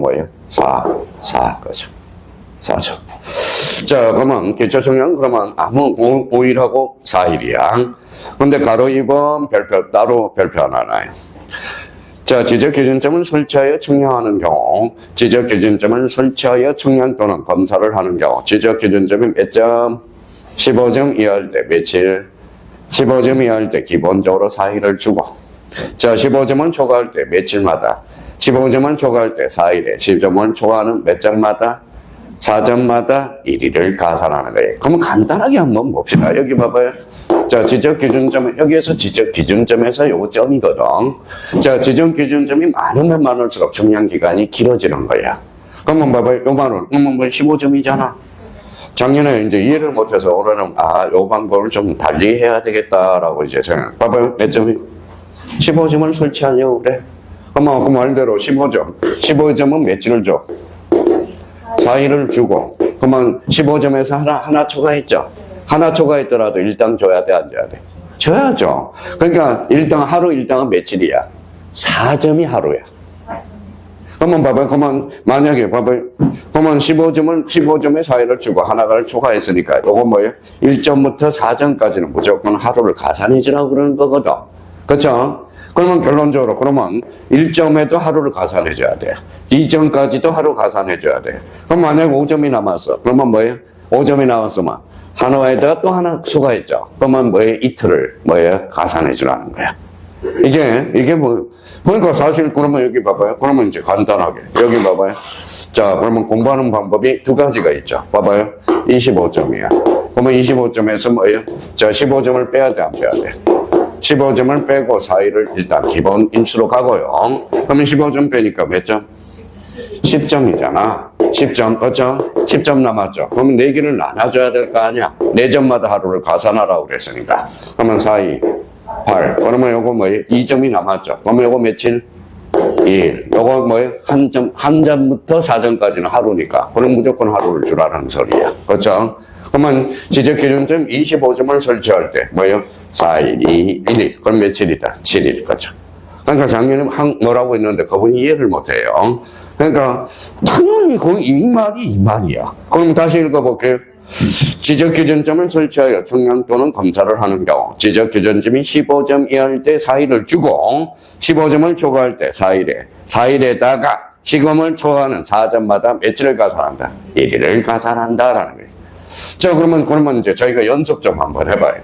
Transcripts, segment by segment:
뭐예요? 4, 그죠. 4죠. 자, 그러면 기초청량 그러면 아무 5일하고 4일이야. 근데 가로 2번 별표 따로 별표 안 하나요? 자, 지적기준점을 설치하여 측량하는 경우, 지적기준점을 설치하여 측량 또는 검사를 하는 경우, 지적기준점이 몇 점? 15점 이하일 때 며칠? 15점 이하일 때 기본적으로 4일을 주고, 자, 15점을 초과할 때 며칠마다, 15점을 초과할 때 4일에, 10점을 초과하는 몇 점마다? 4점마다 1일을 가산하는 거예요. 그러면 간단하게 한번 봅시다. 여기 봐봐요. 자, 지적기준점, 여기에서 지적기준점에서 요거 점이거든. 자, 지적기준점이 많으면 많을수록 측량기간이 길어지는 거야. 그러면 봐봐요. 요만은, 그러면 뭐 15점이잖아. 작년에 이제 이해를 못해서 올해는, 요 방법을 좀 달리 해야 되겠다라고 이제 생각. 봐봐요. 몇 점이? 15점을 설치하려고 그래. 그러면 그 말대로 15점. 15점은 며칠을 줘? 4일을 주고, 그러면 15점에서 하나 초과했죠? 하나 초과했더라도 일당 줘야 돼, 안 줘야 돼? 줘야죠. 그러니까 하루 일당은 며칠이야? 4점이 하루야. 그러면 봐봐요. 그러면 만약에 봐봐요. 그러면 15점에 4일을 주고 하나를 초과했으니까 이건 뭐예요? 1점부터 4점까지는 무조건 하루를 가산해 주라고 그러는 거거든. 그렇죠? 그러면 결론적으로 그러면 1점에도 하루를 가산해 줘야 돼. 2점까지도 하루 가산해 줘야 돼. 그럼 만약에 5점이 남았어. 그러면 뭐예요? 5점이 나왔으면 하나에다가 또 하나 추가했죠. 그러면 뭐예요? 이틀을 뭐예요? 가산해 주라는 거야. 이게 뭐, 그러니까 사실 그러면 여기 봐봐요. 그러면 이제 간단하게. 여기 봐봐요. 자, 그러면 공부하는 방법이 두 가지가 있죠. 봐봐요. 25점이야. 그러면 25점에서 뭐예요? 자, 15점을 빼야 돼, 안 빼야 돼? 15점을 빼고 4일을 일단 기본 인수로 가고요. 그러면 15점 빼니까 몇 점? 10점이잖아. 10점, 그렇죠? 10점 남았죠. 그러면 4개를 나눠줘야 될 거 아니야? 4점마다 하루를 가산하라고 그랬으니까. 그러면 4, 2, 8. 그러면 요거 뭐예요? 2점이 남았죠. 그러면 요거 며칠? 2일. 요거 뭐예요? 한 점부터 4점까지는 하루니까. 그럼 무조건 하루를 주라는 소리야. 그렇죠? 그러면 지적기준점 25점을 설치할 때 뭐예요? 4일, 2일, 1일. 그럼 며칠이다? 7일. 그렇죠? 그러니까 작년에 뭐라고 했는데 그분이 이해를 못해요. 그러니까 당연히 이 말이 이 말이야. 그럼 다시 읽어볼게요. 지적기준점을 설치하여 측량 또는 검사를 하는 경우 지적기준점이 15점 이하일 때 4일을 주고 15점을 초과할 때 4일에다가 시험을 초과하는 4점마다 며칠을 가산한다? 1일을 가산한다라는 거예요. 자, 그러면 이제 저희가 연습 좀 한번 해봐요.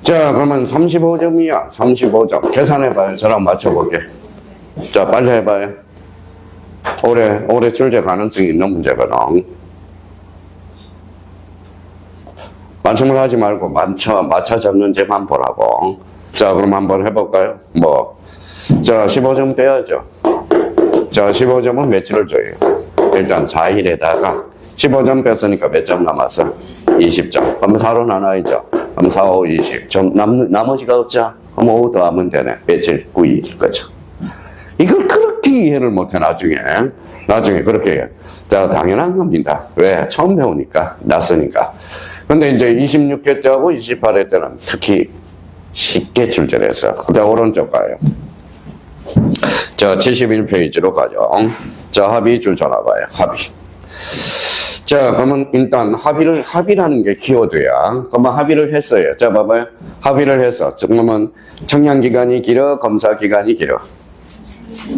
자, 그러면 35점이야. 35점. 계산해봐요. 저랑 맞춰볼게. 자, 빨리 해봐요. 올해 출제 가능성이 있는 문제거든. 말씀을 하지 말고 맞춰 잡는 제만 보라고. 자, 그럼 한번 해볼까요? 자, 15점 빼야죠. 자, 15점은 며칠을 줘요? 일단 4일에다가 15점 뺐으니까 몇 점 남았어? 20점. 그럼 4로 나눠야죠. 그럼 4, 5, 20. 나머지가 없죠? 그럼 5 더하면 되네. 며칠? 9일. 그죠? 이걸 그렇게 이해를 못해, 나중에 그렇게 해. 자, 당연한 겁니다. 왜? 처음 배우니까, 낯서니까. 근데 이제 26회 때하고 28회 때는 특히 쉽게 출제를 했어. 그다음 오른쪽 가요. 자, 71페이지로 가죠. 자, 합의 줄 전화봐요. 합의. 자, 그러면 일단 합의라는 게 키워드야. 그러면 합의를 했어요. 자, 봐봐요. 합의를 했어. 그러면 청량기간이 길어, 검사기간이 길어?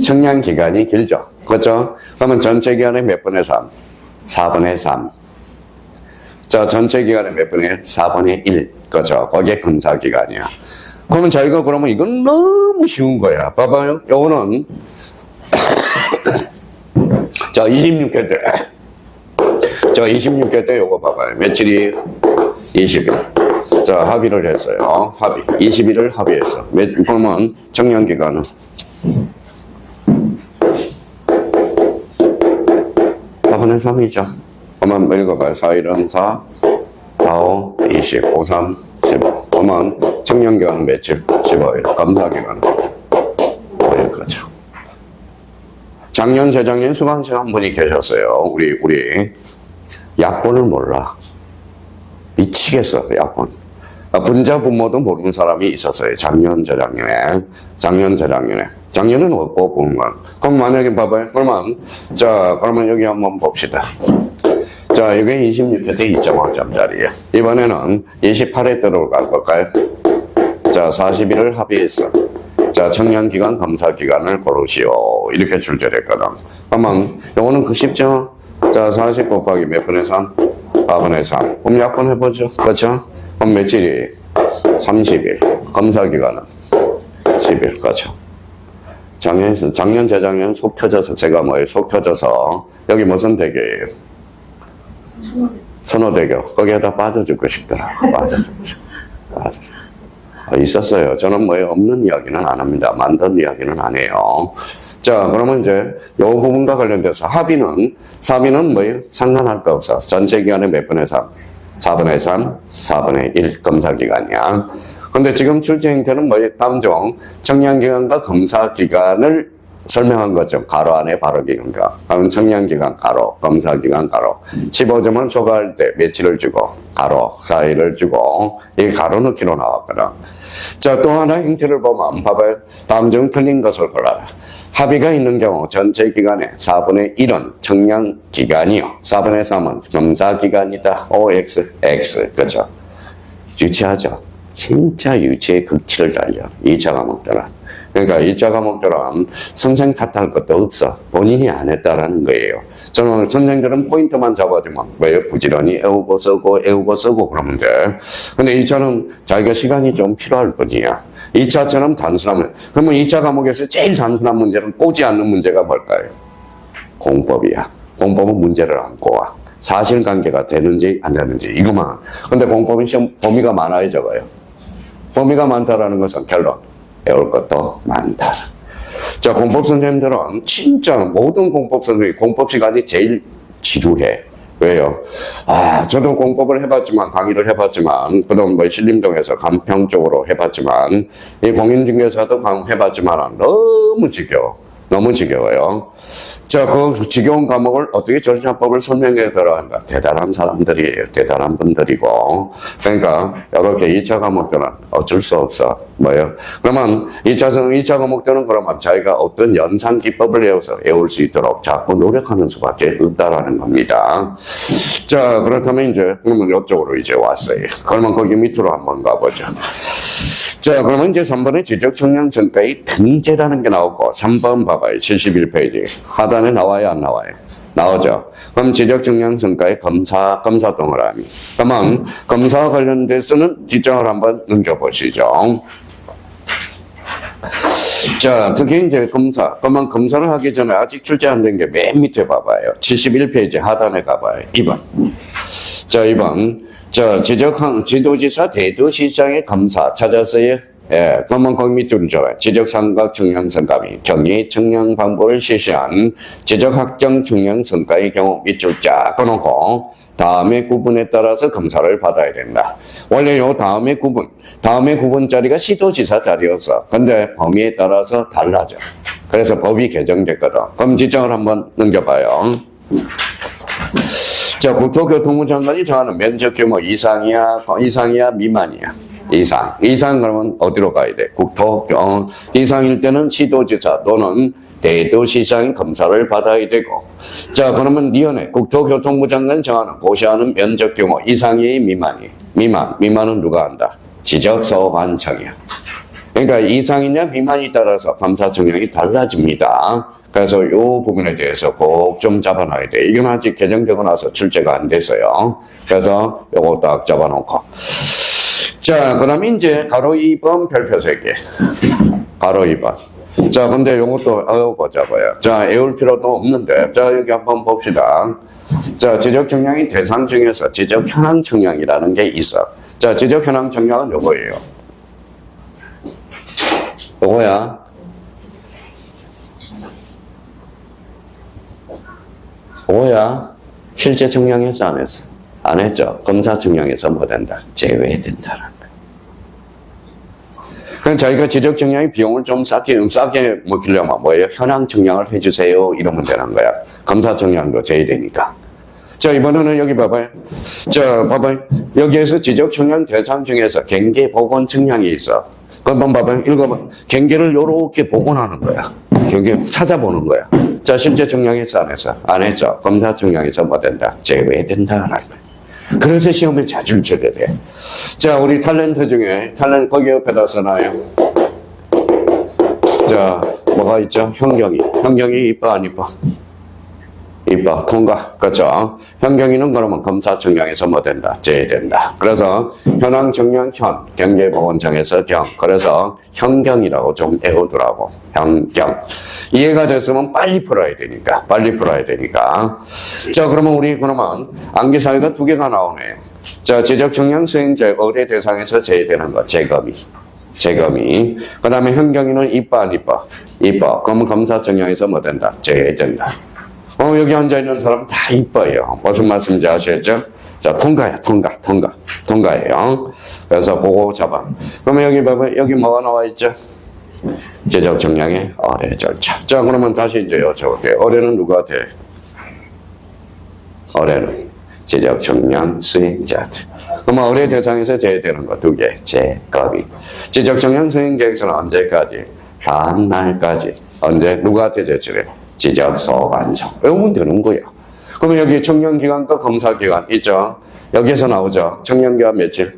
청량기간이 길죠. 그렇죠? 그러면 전체 기간에 몇 분의 3? 4분의 3. 자, 전체 기간에 몇 분의 4분의 1. 그렇죠? 거기에 검사기간이야. 그러면 저희가 그러면 이건 너무 쉬운 거야. 봐봐요. 요거는 자, 26회 때. 자, 26회 때 요거 봐봐요. 며칠이? 20일. 자, 합의를 했어요. 합의. 20일을 합의했어. 그러면 청량기간은? 4분의 3이죠. 그러면 읽어봐요. 4일은 4, 4, 5, 20, 5, 3, 15. 그러면 청량기간은 며칠? 15일. 검사기간은 5일 거죠. 작년, 재작년 수강생 한 분이 계셨어요. 우리 약본을 몰라. 미치겠어, 약본. 작년, 분자, 부모도 모르는 사람이 있었어요. 작년, 재작년에. 작년은 없고 보는 건. 그럼 만약에 봐봐요. 그러면 여기 한번 봅시다. 자, 이게 26회 때 2.5점짜리예요. 이번에는 28회 들어갈 걸까요? 자, 41을 합의해서. 자, 청량기간, 검사기간을 고르시오. 이렇게 출제했거든. 그러면, 요거는 그 쉽죠? 자, 40 곱하기 몇 분의 3? 4분의 3. 그럼 약분해보죠. 그렇죠? 그럼 며칠이? 30일. 검사기간은? 10일. 그렇죠? 작년, 재작년 속 펴져서, 제가 속 펴져서, 여기 무슨 대교예요? 선호대교. 거기에다 빠져주고 싶더라. 빠져주고 싶어. 있었어요. 저는 없는 이야기는 안 합니다. 만든 이야기는 안 해요. 자, 그러면 이제 요 부분과 관련돼서 합의는 뭐예요? 상관할 거 없어. 전체 기간에 몇 분의 3? 4분의 3, 4분의 1 검사기간이야. 근데 지금 출제 형태는 뭐예요? 다음 중 청량기간과 검사기간을 설명한 거죠. 가로 안에 바로 기간과. 그럼 청량기간 가로, 검사기간 가로. 15점을 초과할 때 며칠을 주고, 가로, 4일을 주고, 이 가로 넣기로 나왔거든. 자, 또 하나 형태를 보면, 봐봐요. 다음 중 틀린 것을 골라라. 합의가 있는 경우 전체 기간의 4분의 1은 청량기간이요. 4분의 3은 검사기간이다. OX, X. 그죠? 유치하죠? 진짜 유치의 극치를 달려. 2차 과목들은. 그러니까 2차 과목들은 선생 탓할 것도 없어. 본인이 안 했다라는 거예요. 저는 선생들은 포인트만 잡아주면 왜 부지런히 애우고 쓰고 그러면 돼. 근데 2차는 자기가 시간이 좀 필요할 뿐이야. 2차처럼 단순하면. 그러면 2차 과목에서 제일 단순한 문제는 꼬지 않는 문제가 뭘까요? 공법이야. 공법은 문제를 안고 와. 사실관계가 되는지 안 되는지 이것만. 근데 공법은 시험 범위가 많아요, 적어요. 범위가 많다라는 것은 결론. 배울 것도 많다. 자, 공법 선생님들은 진짜 모든 공법 선생님, 공법 시간이 제일 지루해. 왜요? 저도 공법을 해봤지만, 강의를 해봤지만, 그동안 신림동에서 간평 쪽으로 해봤지만, 이 공인중개사도 해봤지만, 너무 지겨워. 너무 지겨워요. 자, 그 지겨운 과목을 어떻게 절차법을 설명해 들어간다. 대단한 사람들이에요. 대단한 분들이고. 그러니까, 이렇게 2차 과목들은 어쩔 수 없어. 그러면 2차 과목들은 그러면 자기가 어떤 연상 기법을 외울 수 있도록 자꾸 노력하는 수밖에 없다라는 겁니다. 자, 그렇다면 그러면 이쪽으로 왔어요. 그러면 거기 밑으로 한번 가보죠. 자, 그러면 3번에 지적청량성과의 등재라는 게 나오고, 3번 봐봐요. 71페이지. 하단에 나와요, 안 나와요? 나오죠. 그럼 지적청량성과의 검사 동그라미. 그러면 검사와 관련돼서는 지정을 한번 넘겨보시죠. 자, 그게 검사. 그러면 검사를 하기 전에 아직 출제 안 된 게 맨 밑에 봐봐요. 71페이지 하단에 가봐요. 2번. 자, 2번. 자, 지도지사 대도시장의 검사 찾았어요? 예, 그러면 거기 밑으로 줘요. 지적삼각 청량성과및 경위 청량 방법을 실시한 지적학정 청량성과의 경우 밑줄 쫙 꺼놓고 다음의 구분에 따라서 검사를 받아야 된다. 원래 요 다음의 구분 자리가 시도지사 자리였어. 근데 범위에 따라서 달라져. 그래서 법이 개정됐거든. 그럼 지정을 한번 넘겨봐요. 자, 국토교통부 장관이 정하는 면적 규모 이상이야, 미만이야? 이상 그러면 어디로 가야 돼? 이상일 때는 시도지사 또는 대도시장의 검사를 받아야 되고. 자, 그러면 니은에 국토교통부 장관이 정하는 고시하는 면적 규모 이상이 미만은 누가 한다? 지적소관청이야. 그러니까 이상이냐 미만이 따라서 검사 청량이 달라집니다. 그래서 이 부분에 대해서 꼭 좀 잡아놔야 돼. 이건 아직 개정되고 나서 출제가 안 됐어요. 그래서 요거 딱 잡아놓고. 자, 그 다음에 가로 2번 별표 3개. 가로 2번. 자, 근데 요것도 보자고요. 자, 외울 필요도 없는데. 자, 여기 한번 봅시다. 자, 지적 청량의 대상 중에서 지적 현황 청량이라는 게 있어. 자, 지적 현황 청량은 요거예요. 요거야. 실제 청량했어, 안 했어? 안 했죠. 검사 청량에서 뭐 된다? 제외된다는 거야. 그럼 자기가 지적 청량의 비용을 좀 싸게 먹히려면 뭐예요? 현황 청량을 해주세요. 이러면 되는 거야. 검사 청량도 제외되니까. 자, 이번에는 여기 봐봐요. 자, 봐봐요. 여기에서 지적 청량 대상 중에서 경계 보건 청량이 있어. 한번 봐봐요. 읽어봐. 경계를 요렇게 복원하는 거야. 경계 찾아보는 거야. 자, 실제 정량에서 안 했어? 안 했죠. 검사 정량에서 뭐 된다? 제외된다. 라는 거야. 그래서 시험에 자주 쳐야 돼. 자, 우리 탤런트 중에, 탤런트 거기 옆에다 써놔요. 자, 뭐가 있죠? 현경이. 현경이 이뻐, 안 이뻐? 이뻐. 통과. 그렇죠? 현경이는 그러면 검사 정량에서 뭐 된다? 제외된다. 그래서 현황 정량 현, 경계보건청에서 경. 그래서 현경이라고 좀 외우더라고. 현경. 이해가 됐으면 빨리 풀어야 되니까. 빨리 풀어야 되니까. 자, 그러면 우리 그러면 암기 사유가 두 개가 나오네요. 자, 지적 정량 수행자 의뢰 대상에서 제외되는 거. 재검이. 재검이. 그 다음에 현경이는 이뻐, 안 이뻐? 이뻐. 그러면 검사 정량에서 뭐 된다? 제외된다. 여기 앉아있는 사람 다 이뻐요. 무슨 말씀인지 아시겠죠? 자, 통과야, 통과예요. 그래서 그거 잡아. 그러면 여기 봐봐. 여기 뭐가 나와 있죠? 지적 정량의 의뢰 절차. 자, 그러면 다시 이제 여쭤볼게요. 의뢰는 누구한테? 의뢰는 지적 정량 수행자들. 그러면 의뢰 대상에서 제외되는 거 두 개. 재검이. 지적 정량 수행자에서는 언제까지? 다음 날까지. 언제? 누구한테 제출해? 지적소관청. 외우면 되는 거예요. 그러면 여기 청년기간과 검사기간 있죠? 여기에서 나오죠? 청년기간 며칠?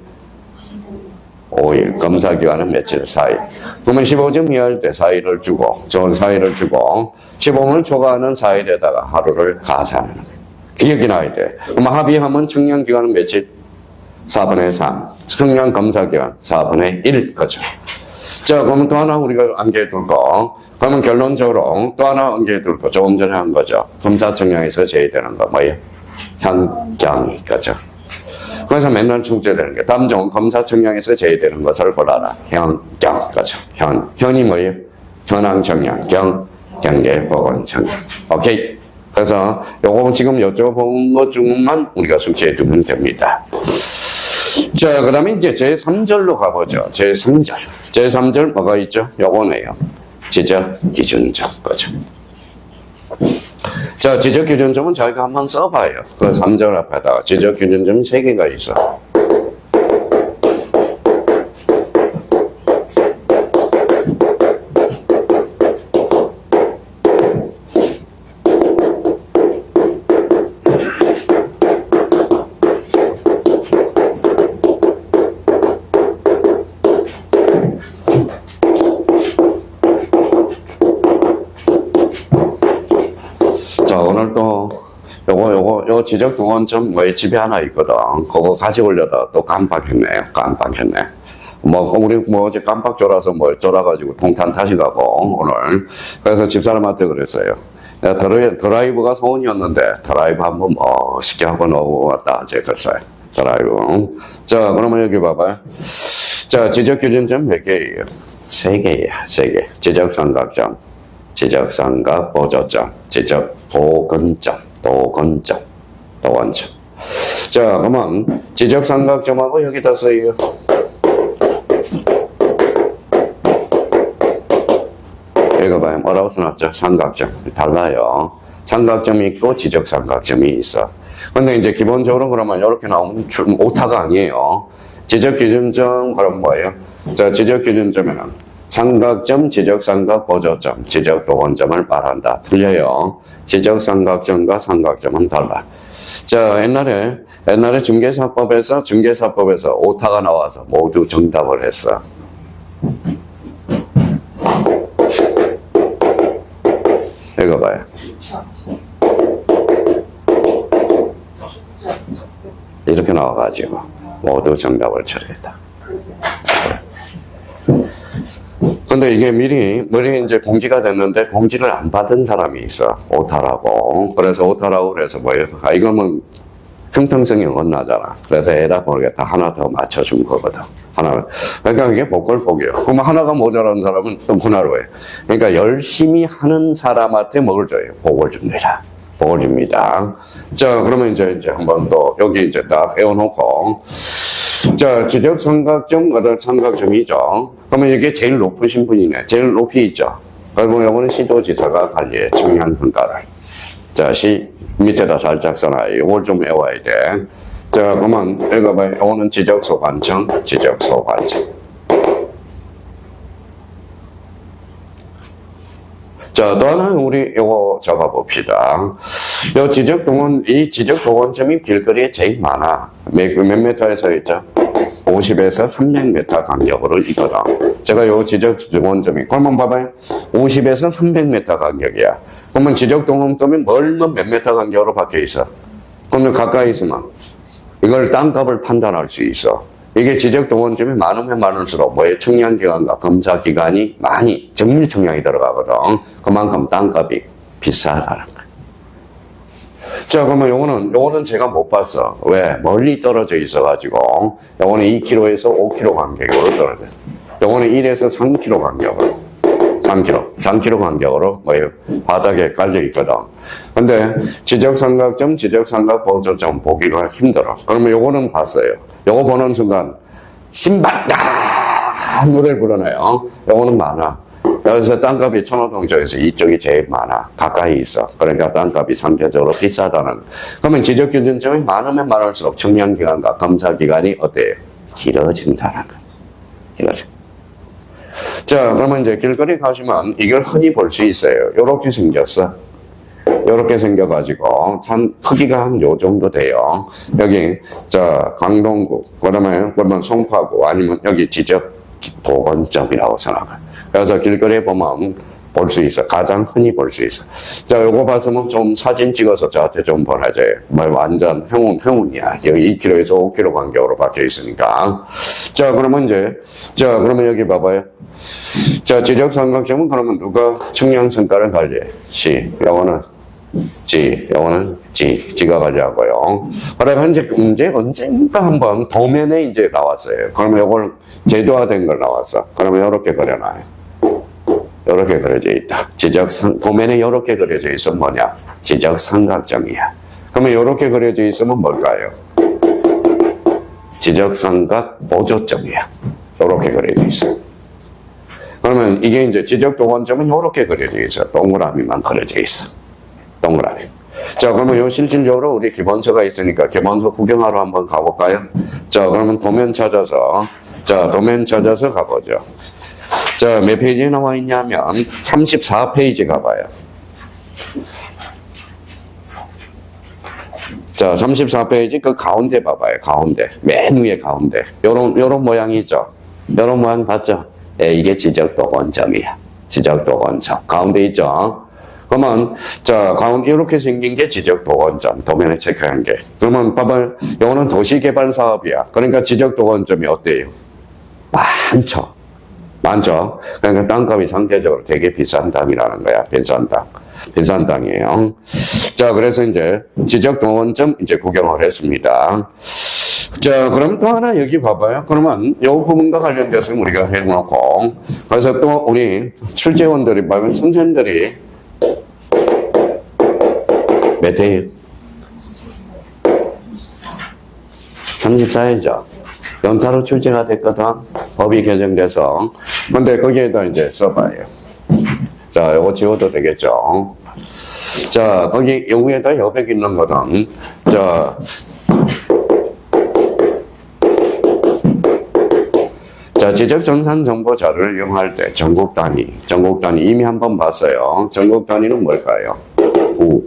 5일. 검사기간은 며칠? 4일. 그러면 15점 이하일 때 4일을 주고, 좋은 4일을 주고, 15을 초과하는 4일에다가 하루를 가산하는 거예요. 기억이 나야 돼. 그러면 합의하면 청년기간은 며칠? 4분의 3. 청년 검사기간 4분의 1. 거죠. 자, 그러면 또 하나 우리가 암기해 둘 거. 그러면 결론적으로 또 하나 암기해 둘 거. 조금 전에 한 거죠. 검사 정량에서 제외되는 거. 뭐예요? 현경이. 그죠? 그래서 맨날 숙제되는 게 다음 중 검사 정량에서 제외되는 것을 골라라. 현경. 그죠? 현이 뭐예요? 현황 정량. 경계보건 정량. 오케이. 그래서 요거 지금 여쭤본 것 중만 우리가 숙제해 두면 됩니다. 자, 그 다음에 이제 제3절로 가보죠. 제3절. 제3절 뭐가 있죠? 요거네요. 지적기준점. 그죠? 자, 지적기준점은 저희가 한번 써봐요. 그 3절 앞에다가 지적기준점 3개가 있어. 요 지적 동원점 뭐에 집에 하나 있거든. 그거 가져오려다 또 깜빡했네요. 우리 어제 깜빡 졸아서 졸아가지고 동탄 다시 가고 오늘. 그래서 집사람한테 그랬어요. 내가 드라이브가 소원이었는데 드라이브 한번 멋있게 하고 넘어왔다. 제가 그랬어요. 드라이브. 자, 그러면 여기 봐봐요. 자, 지적 기준점 몇 개예요? 3개예요. 3개. 지적 삼각점, 지적 삼각 보조점, 지적 도근점. 자, 그러면 지적 삼각점하고 여기다 써요. 읽어봐요. 뭐라고 써놨죠? 삼각점. 달라요. 삼각점이 있고 지적 삼각점이 있어. 근데 이제 기본적으로 그러면 이렇게 나오면 오타가 아니에요. 지적 기준점 그럼 뭐예요? 자, 지적 기준점에는 삼각점, 지적삼각 보조점, 지적도원점을 말한다. 틀려요. 지적삼각점과 삼각점은 달라. 자, 옛날에 중개사법에서 오타가 나와서 모두 정답을 했어. 읽어봐요. 이렇게 나와가지고 모두 정답을 처리했다. 근데 이게 미리 이제 공지가 됐는데 공지를 안 받은 사람이 있어. 오타라고. 그래서 오타라고 그래서 뭐예요? 이거는 형평성이 어긋나잖아. 그래서 에라 모르겠다. 하나 더 맞춰준 거거든. 그러니까 이게 복골복이에요. 그러면 하나가 모자란 사람은 또 분할로 해. 그러니까 열심히 하는 사람한테 뭘 줘요? 복을 줍니다. 자, 그러면 이제 한번 더 여기 이제 딱 배워놓고. 자, 지적 삼각점, 삼각점이죠. 그러면 이게 제일 높으신 분이네. 제일 높이 있죠. 그러면 요거는 시도지사가 관리해. 청량평가를. 자, 밑에다 살짝 써놔요. 이걸 좀 외워야 돼. 자, 그러면 읽어봐요. 요거는 지적소관청. 자, 또 하나 우리 요거 적어봅시다. 이 지적동원점이 길거리에 제일 많아. 몇 미터에 서 있죠? 50에서 300m 간격으로 있거든. 제가 요 지적동원점이, 그러면 봐봐요. 50에서 300m 간격이야. 그러면 지적동원점이 멀면 몇 미터 간격으로 박혀 있어? 그러면 가까이 있으면 이걸 땅값을 판단할 수 있어. 이게 지적동원점이 많으면 많을수록 뭐에 청량기관과 검사기관이 많이 정밀청량이 들어가거든. 그만큼 땅값이 비싸다는 거야. 자, 그러면 요거는 제가 못 봤어. 왜? 멀리 떨어져 있어가지고 요거는 2km에서 5km 간격으로 떨어져. 요거는 1에서 3km 간격으로. 3km 간격으로 뭐예요? 바닥에 깔려 있거든. 근데 지적삼각점, 지적삼각보조점 보기가 힘들어. 그러면 요거는 봤어요. 요거 보는 순간 신박다 노래를 부르네요. 요거는 많아. 그래서 땅값이 천호동 쪽에서 이쪽이 제일 많아. 가까이 있어. 그러니까 땅값이 상대적으로 비싸다는. 그러면 지적기준점이 많으면 많을수록 청량기간과 검사기간이 어때요? 길어진다는 거야. 길어져. 자, 그러면 이제 길거리 가시면 이걸 흔히 볼 수 있어요. 요렇게 생겼어. 요렇게 생겨가지고, 크기가 한 요 정도 돼요. 여기, 강동구, 그러면 송파구, 아니면 여기 지적도건점이라고 생각해. 그래서 길거리에 보면 볼 수 있어. 가장 흔히 볼 수 있어. 자, 요거 봤으면 좀 사진 찍어서 저한테 좀 보내줘요. 완전 행운이야. 여기 2km에서 5km 간격으로 박혀 있으니까. 자, 그러면 그러면 여기 봐봐요. 자, 지적삼각점은 그러면 누가 청량성가를 관리해? 요거는 지가 관리하고요. 그러면 이제 언젠가 한번 도면에 이제 나왔어요. 그러면 요걸 제도화된 걸 나왔어. 그러면 요렇게 그려놔요. 요렇게 그려져 있다. 도면에 요렇게 그려져 있으면 뭐냐? 지적삼각점이야. 그러면 요렇게 그려져 있으면 뭘까요? 지적삼각 보조점이야. 요렇게 그려져 있어. 그러면 이게 이제 지적도건점은 요렇게 그려져 있어. 동그라미만 그려져 있어. 동그라미. 자, 그러면 요 실질적으로 우리 기본서가 있으니까 기본서 구경하러 한번 가볼까요? 자, 그러면 도면 찾아서 가보죠. 자, 몇 페이지에 나와 있냐면 34페이지 가봐요. 자, 34페이지 그 가운데 봐봐요. 가운데. 맨 위에 가운데. 요런 모양이 있죠? 요런 모양 봤죠? 예, 이게 지적도건점이야. 지적도건점. 가운데 있죠? 그러면, 가운데 이렇게 생긴 게 지적도건점. 도면에 체크한 게. 그러면 봐봐요. 요거는 도시개발 사업이야. 그러니까 지적도건점이 어때요? 많죠? 그러니까 땅값이 상대적으로 되게 비싼 땅이라는 거야. 비싼 땅이에요. 자, 그래서 이제 지적도건점 이제 구경을 했습니다. 자, 그럼 또 하나 여기 봐봐요. 그러면 요 부분과 관련돼서 우리가 해놓고, 그래서 또 우리 출제원들이 보면 선생님들이 몇 회예요? 34회죠. 연타로 출제가 됐거든. 법이 개정돼서. 근데 거기에다 이제 써봐요. 자, 요거 지워도 되겠죠. 자, 거기 여기에다 여백 있는 거든. 자, 지적정산정보 자료를 이용할 때 전국 단위 이미 한번 봤어요. 전국 단위는 뭘까요? 구,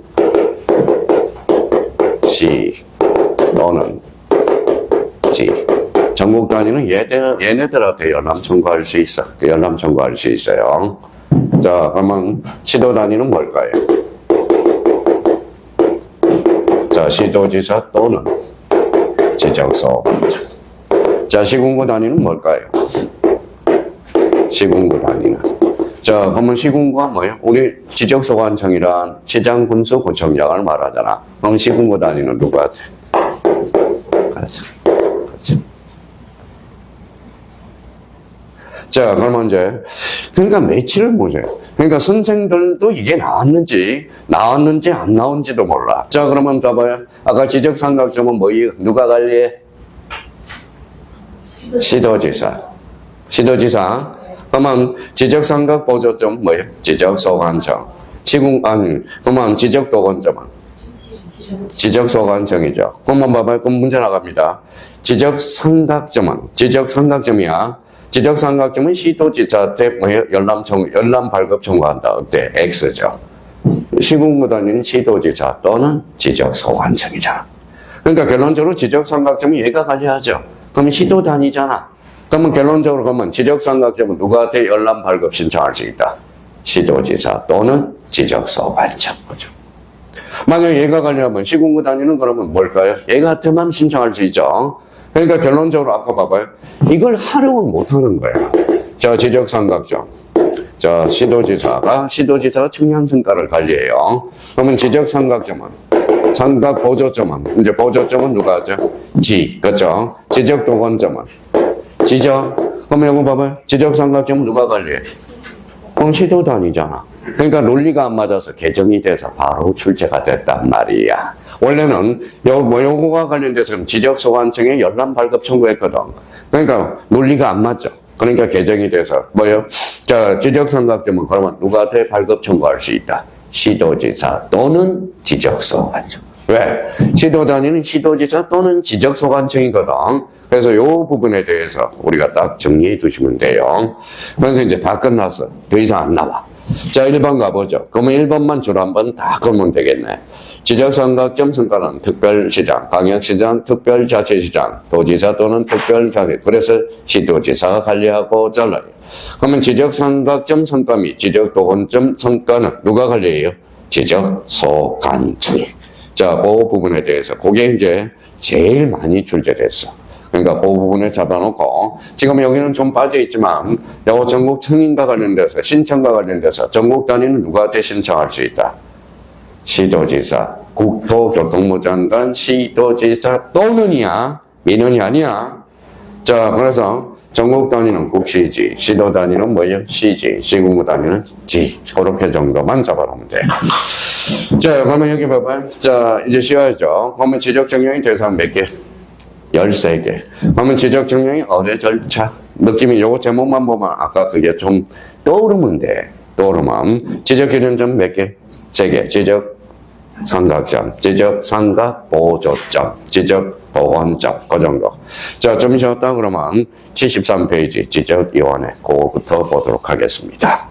시, 또는 지. 전국 단위는 얘네들한테 열람 청구할 수 있어. 열람 청구할 수 있어요. 자, 그러면 시도 단위는 뭘까요? 자, 시도지사 또는 지적소. 자, 시군구 단위는 뭘까요? 시군구 단위는. 자, 그러면 시군구가 뭐예요? 우리 지적소관청이란 지장군수구청장을 말하잖아. 그럼 시군구 단위는 누가? 그렇죠. 자, 그러면 이제, 그러니까 매치를 보세요. 그러니까 선생들도 이게 나왔는지 안 나온지도 몰라. 자, 그러면 봐봐요. 아까 지적삼각점은 뭐예요? 누가 관리해? 시도지사. 그러면 지적삼각보조점 뭐예요? 지적소관청. 그러면 지적도건점은? 지적소관청이죠. 그러면 봐봐요. 그럼 문제 나갑니다. 지적삼각점이야. 지적삼각점은 시도지사한테 뭐예요? 열람 발급 청구한다. 어때? X죠. 시군구 단위는 시도지사 또는 지적소관청이잖아. 그러니까 결론적으로 지적삼각점은 얘가 관리하죠. 그러면 시도 단위잖아. 그러면 결론적으로 보면 지적삼각점은 누구한테 열람 발급 신청할 수 있다? 시도지사 또는 지적소관청. 그죠? 만약 얘가 관리하면 시군구 단위는 그러면 뭘까요? 얘한테만 신청할 수 있죠. 그러니까 결론적으로 아까 봐봐요. 이걸 활용을 못 하는 거야. 자, 지적삼각점. 자, 시도지사가 청량성과를 관리해요. 그러면 지적삼각점은, 삼각보조점은, 이제 보조점은 누가 하죠? 그렇죠? 지적도건점은, 그러면 이거 봐봐요. 지적삼각점은 누가 관리해? 그럼 시도도 아니잖아. 그러니까 논리가 안 맞아서 개정이 돼서 바로 출제가 됐단 말이야. 원래는 요거가 관련돼서 지적소관청에 열람 발급 청구했거든. 그러니까 논리가 안 맞죠. 그러니까 개정이 돼서 뭐요? 자, 지적삼각점은 그러면 누구한테 발급 청구할 수 있다? 시도지사 또는 지적소관청. 왜? 시도 단위는 시도지사 또는 지적소관청이거든. 그래서 요 부분에 대해서 우리가 딱 정리해 두시면 돼요. 그래서 이제 다 끝났어. 더 이상 안 나와. 자, 1번 가보죠. 그러면 1번만 줄 한번 다 걸면 되겠네. 지적삼각점 성과는 특별시장, 광역시장, 특별자치시장, 도지사 또는 특별자치. 그래서 시도지사가 관리하고 잘라요. 그러면 지적삼각점 성과 및 지적도건점 성과는 누가 관리해요? 지적소관청이. 자, 그 부분에 대해서 그게 이제 제일 많이 출제됐어. 그러니까 그 부분을 잡아놓고 지금 여기는 좀 빠져있지만 요 전국 청인과 관련돼서 신청과 관련돼서 전국 단위는 누구한테 신청할 수 있다? 시도지사, 국토교통부 장관, 시도지사 또는이야. 민원이 아니야. 자, 그래서 전국 단위는 국시지, 시도 단위는 뭐예요? 시지, 시군구 단위는 지. 그렇게 정도만 잡아놓으면 돼. 자, 그러면 여기 봐봐요. 자, 이제 쉬어야죠. 그러면 지적정령이 대상 몇 개? 13개. 그러면 지적정령이 어뢰 절차. 느낌이 요거 제목만 보면 아까 그게 좀 떠오르면 돼. 떠오르면. 지적기준점 몇 개? 3개. 지적삼각점, 지적삼각보조점, 지적도건점. 그 정도. 자, 좀 쉬었다 그러면 73페이지 지적위원회. 그거부터 보도록 하겠습니다.